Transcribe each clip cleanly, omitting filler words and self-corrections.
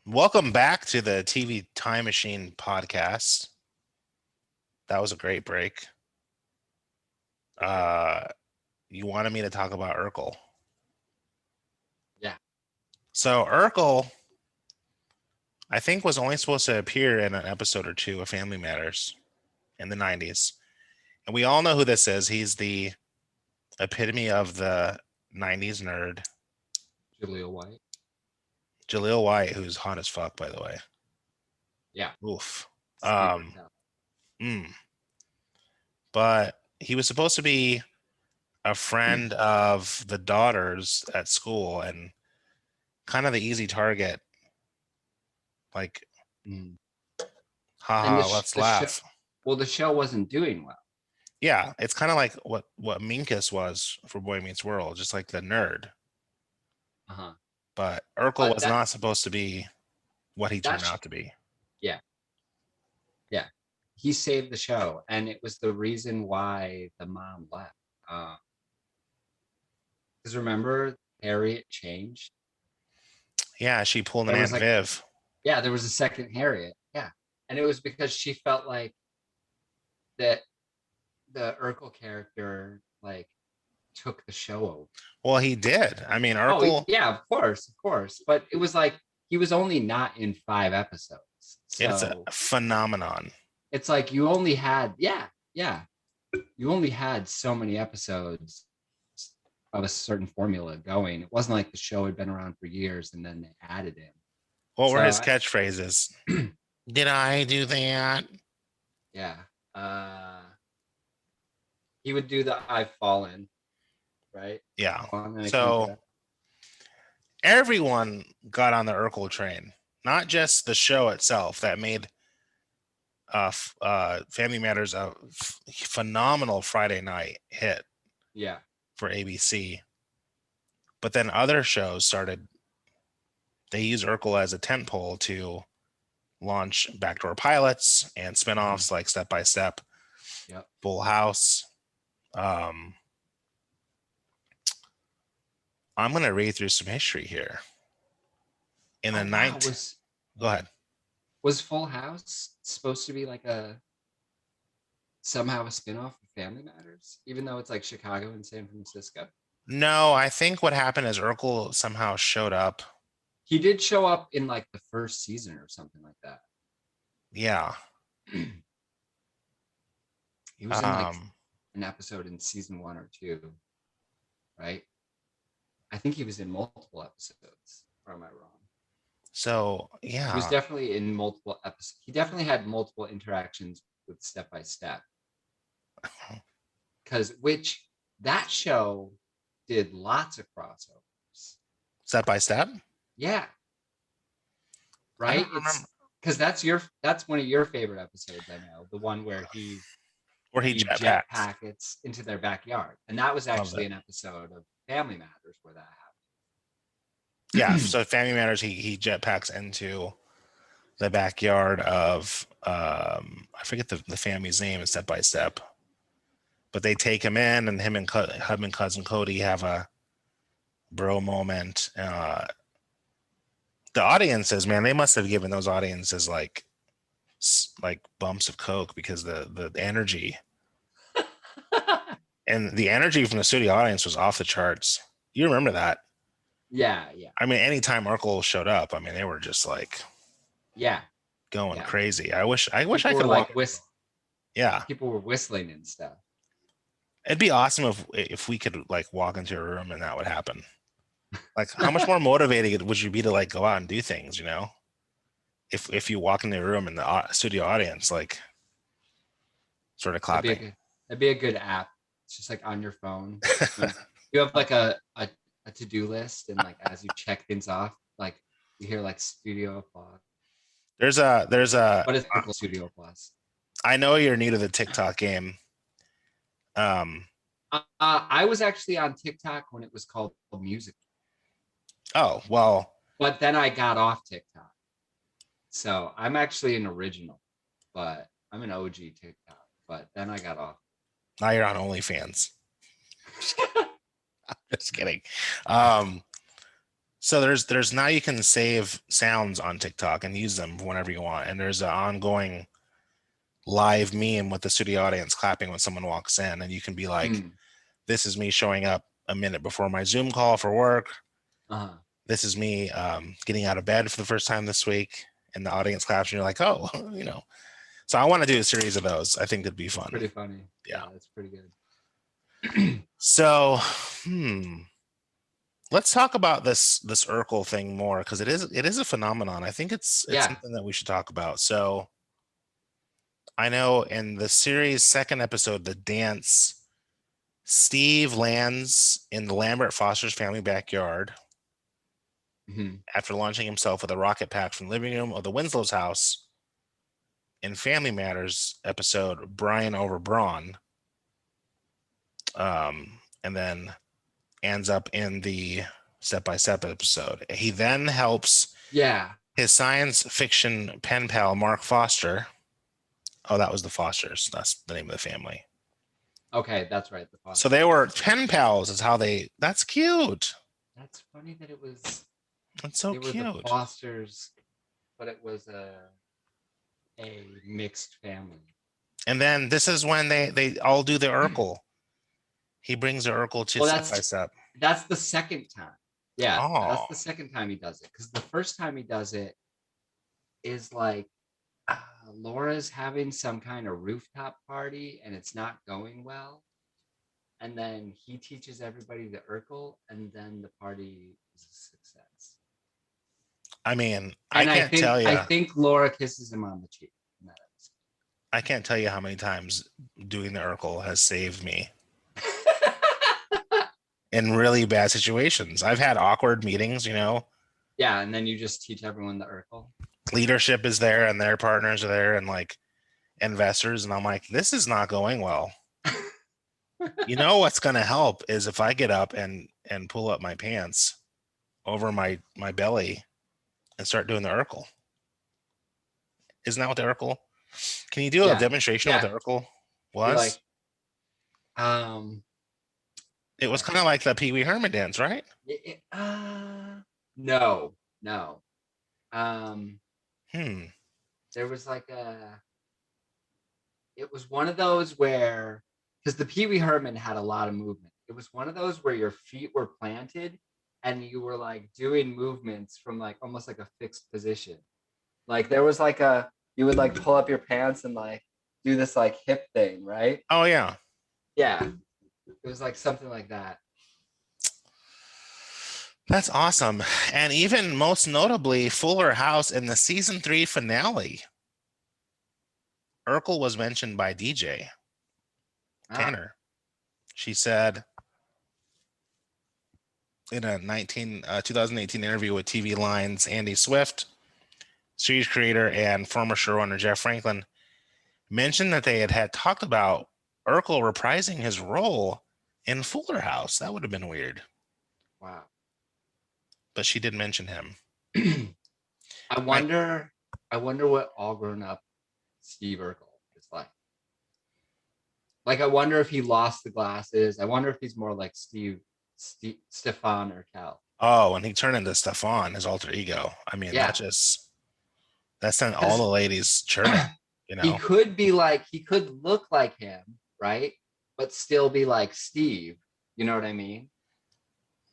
Welcome back to the TV Time Machine podcast. That was a great break. Uh, you wanted me to talk about Urkel. Yeah. So Urkel, I think, was only supposed to appear in an episode or two of Family Matters in the '90s, and we all know who this is. He's the epitome of the '90s nerd, Julia White. Jaleel White, who's hot as fuck, by the way. Yeah. Oof. Steve Um, Urkel. mm. But he was supposed to be a friend of the daughters at school and kind of the easy target. Like, Mm. And haha, let's the show, laugh. well, the show wasn't doing well. Yeah, it's kind of like what Minkus was for Boy Meets World, just like the nerd. Uh huh. But Urkel But was not supposed to be what he turned that's out to be. yeah, yeah. He saved the show, and it was the reason why the mom left. Because remember, Harriet changed. Yeah, she pulled an There was Aunt like, Viv. yeah, there was a second Harriet. Yeah, and it was because she felt like that the Urkel character like took the show over. Well, he did. I mean, Oh Urkel, yeah, of course, of course. But it was like he was only not in 5 episodes. it's a So phenomenon. it's like you only had, yeah, yeah. You only had so many episodes of a certain formula going. It wasn't like the show had been around for years and then they added him. What were his So catchphrases? Did I do that? yeah. Uh he would do the I've fallen, right? Yeah. Fallen and I can't get So up. everyone got on the Urkel train, not just the show itself that made Family Matters a phenomenal Friday night hit Yeah. for ABC, but then other shows started. They used Urkel as a tentpole to launch backdoor pilots and Mhm. spinoffs like Step by Step, Yep. Full House. Um, I'm going to read through some history here. In the Oh wow. ninth, go ahead. Was Full House supposed to be like a somehow a spin-off of Family Matters, even though it's like Chicago and San Francisco? No, I think what happened is Urkel somehow showed up. He did show up in like the first season or something like that. Yeah. He was in like Um, an episode in season 1 or 2, right? I think he was in multiple episodes. Or am I wrong? so He was yeah. definitely in multiple episodes. He definitely had multiple interactions with Step by Step. Because which that show did lots of crossovers. Step by Step. Yeah, I don't right? remember It's because that's one of your favorite episodes. I know the one where where he he jet jetpacks. packets into their backyard, and that was Love actually it. an episode of Family Matters where that Yeah. happened. So Family Matters, he jetpacks into the backyard of I forget the family's name in Step by Step, but they take him in, and him and cousin Cody have a bro moment. The audiences, man, they must have given those audiences like bumps of coke because the energy and the energy from the studio audience was off the charts. You remember that? Yeah, yeah, I mean, anytime Urkel showed up, I mean, they were just like yeah, going yeah. crazy. I wish I People were could walk. like Yeah, people were whistling and stuff. it'd be awesome if we could like walk into a room and that would happen. Like, how much more motivated would you be to like go out and do things? If you walk into a room and the studio audience like sort of That'd be a clapping. good that'd be a good app. It's just like on your phone. You have like a to-do list, and like as you check things off, like you hear like studio applause. There's a What is Circle Studio Plus? I know you're new to the TikTok game. Um, I was actually on TikTok when it was called Music, oh, well, but then I got off TikTok. So I'm actually an original, but I'm an OG TikTok. But then I got off. now you're on OnlyFans. Just kidding. Um, So there's now you can save sounds on TikTok and use them whenever you want. And there's an ongoing live meme with the studio audience clapping when someone walks in, and you can be like, Mm, "This is me showing up a minute before my Zoom call for work. uh-huh. This is me getting out of bed for the first time this week." And the audience claps, and you're like, "Oh, you know." So I want to do a series of those. I think it'd be That's fun. pretty funny. Yeah. Yeah, that's pretty good. So, let's talk about this Urkel thing more because it is a phenomenon. I think it's Yeah. something that we should talk about. So I know in the series' second episode, The Dance, Steve lands in the Lambert Foster's family backyard Mhm. after launching himself with a rocket pack from the living room of the Winslow's house. In Family Matters episode, Brian over Braun, and then ends up in the Step by Step episode. He then helps Yeah. his science fiction pen pal, Mark Foster. Oh, that was the Fosters. That's the name of the family. Okay, that's right. The So they Fosters. were pen pals, is how that's cute. That's funny that it was That's so they were the cute. Fosters, but it was a mixed family. And then this is when they all do the Urkel. He brings the Urkel to Well, Step by Step. that's the second time. Yeah, Oh, that's the second time he does it. Because the first time he does it is like Laura's having some kind of rooftop party and it's not going well. And then he teaches everybody the Urkel, and then the party is a success. I mean, I And I can't tell think you. I think Laura kisses him on the cheek in that I can't tell you how many times doing the Urkel has saved me episode. in really bad situations. I've had awkward meetings, Yeah, and then you just teach everyone the Urkel. leadership is there and their partners are there and like investors. And I'm like, this is not going well. What's going to help is if I get up and pull up my pants over my belly and start doing the Urkel. Isn't that what the Urkel? Can you do a Yeah, demonstration of yeah. what the Urkel You're was? like, um, It was kind of like the Pee Wee Herman dance, right? no, no. Um, Hmm. there was it was one of those where, because the Pee Wee Herman had a lot of movement. It was one of those where your feet were planted and you were like doing movements from like almost like a fixed position. Like there was you would like pull up your pants and like do this like hip thing, right? Oh yeah. Yeah. It was like something like that. That's awesome. And even most notably, Fuller House in the season 3 finale, Urkel was mentioned by DJ Ah, Tanner. She said in a 2018 interview with TV Line's Andy Swift, series creator and former showrunner Jeff Franklin, mentioned that they had talked about Urkel reprising his role in Fuller House. That would have been weird. wow. But she did mention him. I I, wonder I wonder what all grown up Steve Urkel is like. Like I wonder if he lost the glasses. I wonder if he's more like Stefan or Cal. oh, and he turned into Stefan, his alter ego. I mean, Yeah. that sent all the Because ladies churning, he could look like him, right? But still be like Steve. You know what I mean?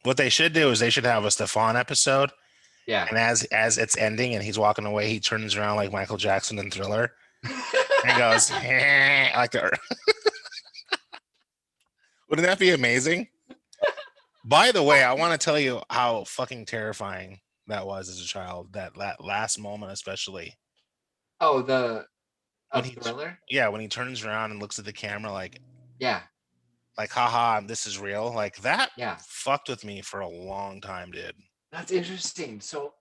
What they should do is they should have a Stefan episode, Yeah. and as it's ending and he's walking away, he turns around like Michael Jackson in Thriller and goes like a, wouldn't that be amazing? By the way, I want to tell you how fucking terrifying that was as a child. That last moment, especially Oh, the when of Thriller? when he turns around and looks at the camera Yeah. like haha, this is real. Like that Yeah. fucked with me for a long time, dude. That's interesting. So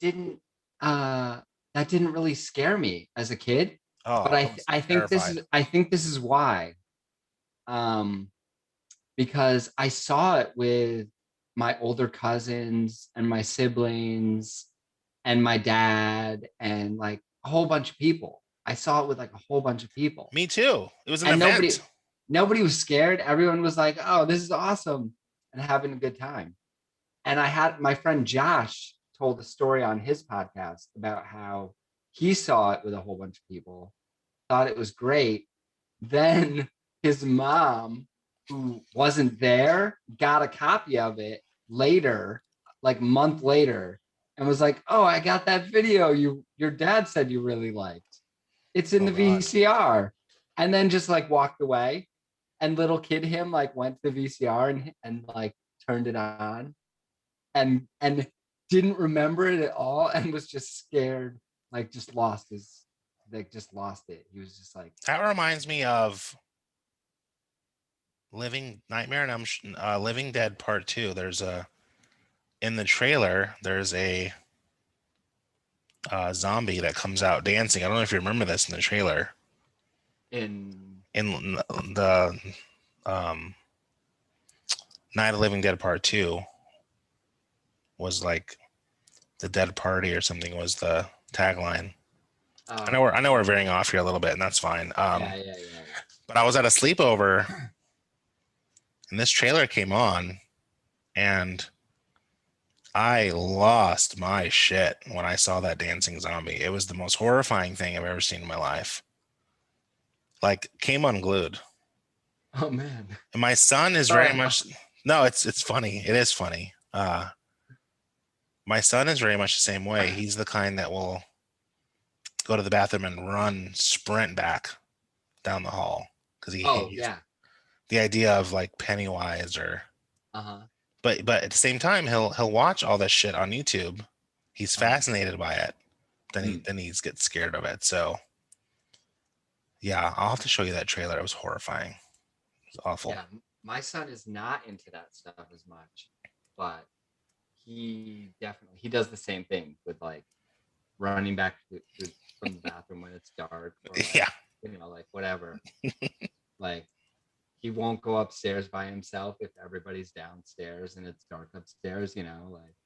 didn't uh that didn't really scare me as a kid. Oh, But I was terrified. I think this is why. Um because I saw it with my older cousins and my siblings and my dad and like a whole bunch of people. I saw it with like a whole bunch of people. Me too. It was an And event. nobody was scared. Everyone was like, "Oh, this is awesome," and having a good time. And I had my friend Josh told a story on his podcast about how he saw it with a whole bunch of people, thought it was great. Then his mom, who wasn't there, got a copy of it later, like a month later, and was like, "Oh, I got that video your dad said you really liked. It's in Oh the God. VCR." And then just like walked away. And little kid him like went to the VCR and like turned it on and didn't remember it at all and was just scared, like just lost it. He was just like, That reminds me of Living Nightmare and Living Dead Part Two. There's a in the trailer. There's a zombie that comes out dancing. I don't know if you remember this in the trailer. in In the um, Night of the Living Dead Part Two was like the dead party or something was the tagline. I know we're veering off here a little bit, and that's fine. yeah. But I was at a sleepover, and this trailer came on, and I lost my shit when I saw that dancing zombie. It was the most horrifying thing I've ever seen in my life. Like, came unglued. Oh man. And my son is very much no, it's funny. It is funny. My son is very much the same way. He's the kind that will go to the bathroom and run, sprint back down the hall because Oh he's yeah. the idea of like Pennywise or Uh-huh. but at the same time he'll watch all this shit on YouTube. He's Uh-huh. fascinated by it. Then he gets scared of it. So yeah, I'll have to show you that trailer. It was horrifying. It was awful. Yeah. My son is not into that stuff as much, but he does the same thing with like running back from the bathroom when it's dark or like Yeah. like whatever. Like he won't go upstairs by himself if everybody's downstairs and it's dark upstairs, like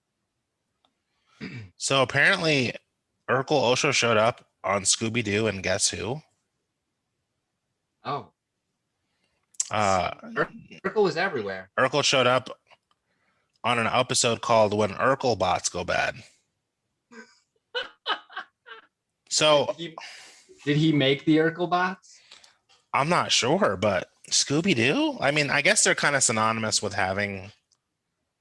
So apparently Urkel Osho showed up on Scooby Doo and Guess Who? oh, Uh, Urkel was everywhere. Urkel showed up on an episode called When Urkel Bots Go Bad. So Did he make the Urkel bots? I'm not sure, but Scooby Doo? I mean, I guess they're kind of synonymous with having.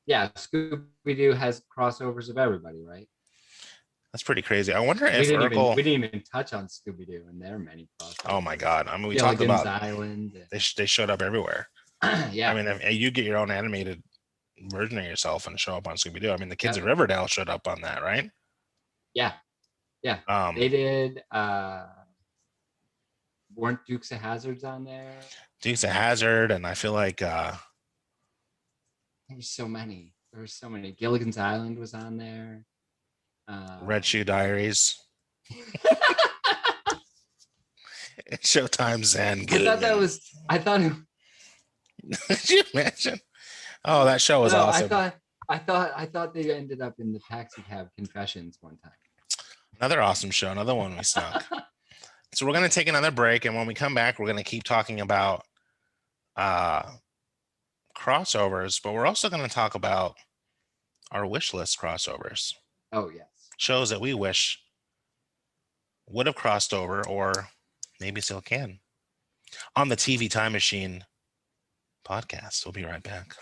Yeah, Scooby Doo has crossovers of everybody, right? That's pretty crazy. I wonder We if didn't even Urkel. we didn't even touch on Scooby Doo, and there are many crossovers. Oh my God. I mean, we talked Gilligan's about Island. they showed up everywhere. Yeah. I mean, if you get your own animated version of yourself and show up on Scooby Doo. I mean, the kids Yeah. of Riverdale showed up on that, right? Yeah. They did. Weren't Dukes of Hazards on there? Dukes of Hazard, and I feel like There were so many. Gilligan's Island was on there. Red Shoe Diaries, Showtime Zen. I thought it, Could you imagine? Oh, that show was no, awesome. I thought they ended up in the Taxi Cab Confessions one time. Another awesome show. Another one we snuck. So we're going to take another break, and when we come back, we're going to keep talking about crossovers, but we're also going to talk about our wish list crossovers. Oh yes. Shows that we wish would have crossed over or maybe still can on the TV Time Machine podcast. We'll be right back.